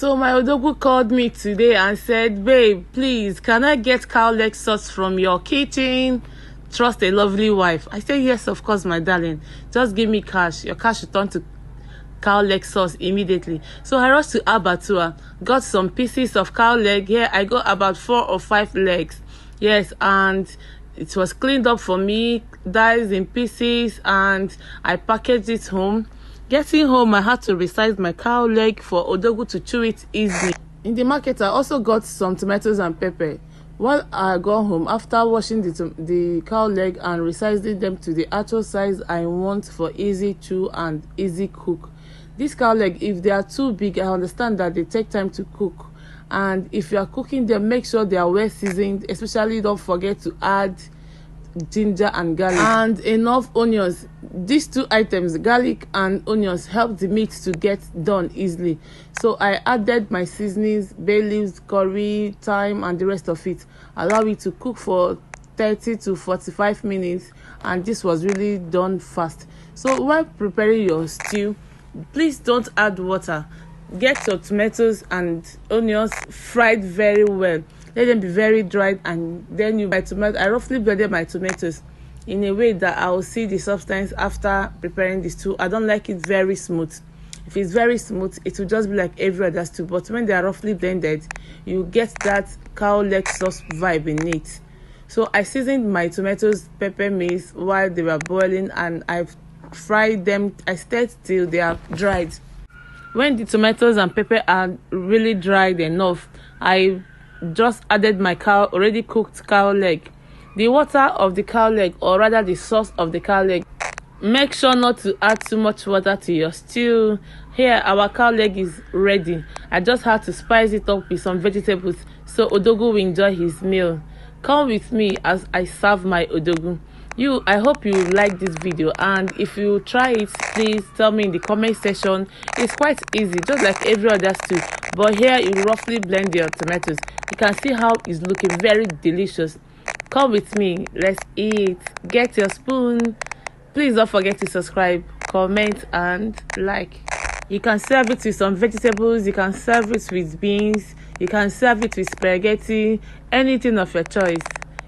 So my odogwu called me today and said, babe, please, can I get Cowleg sauce from your kitchen? Trust a lovely wife. I said, yes, of course, my darling. Just give me cash. Your cash will turn to Cowleg sauce immediately. So I rushed to Abattoir, got some pieces of Cowleg. Here I got about 4 or 5 legs. Yes, and it was cleaned up for me, diced in pieces, and I packaged it home. Getting home, I had to resize my Cowleg for odogwu to chew it easily. In the market, I also got some tomatoes and pepper. While I got home, after washing the Cowleg and resizing them to the actual size I want for easy chew and easy cook. This Cowleg, if they are too big, I understand that they take time to cook. And if you are cooking them, make sure they are well seasoned. Especially don't forget to add ginger and garlic and enough onions. These 2 items, garlic and onions, help the meat to get done easily. So I added my seasonings, bay leaves, curry, thyme, and the rest of it. Allow it to cook for 30 to 45 minutes, and this was really done fast. So while preparing your stew, please don't add water. Get your tomatoes and onions fried very well. Let them be very dried, and then I roughly blended my tomatoes in a way that I will see the substance after preparing the stew. I don't like it very smooth. If it's very smooth, it will just be like every other stew. But when they are roughly blended, you get that Cowleg sauce vibe in it. So I seasoned my tomatoes, pepper, maize while they were boiling, and I've fried them. I stirred till they are dried. When the tomatoes and pepper are really dried enough, I just added my already cooked Cowleg. The water of the Cowleg, or rather the sauce of the Cowleg, make sure not to add too much water to your stew. Here our Cowleg is ready. I just had to spice it up with some vegetables so odogwu will enjoy his meal. Come with me as I serve my odogwu. I hope you like this video, and if you try it, please tell me in the comment section. It's quite easy, just like every other stew, but here you roughly blend your tomatoes. You can see how it's looking very delicious. Come with me, let's eat. Get your spoon. Please don't forget to subscribe, comment, and like. You can serve it with some vegetables, you can serve it with beans, you can serve it with spaghetti, anything of your choice.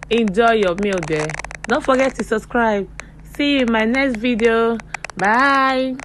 Enjoy your meal there. Don't forget to subscribe. See you in my next video. Bye.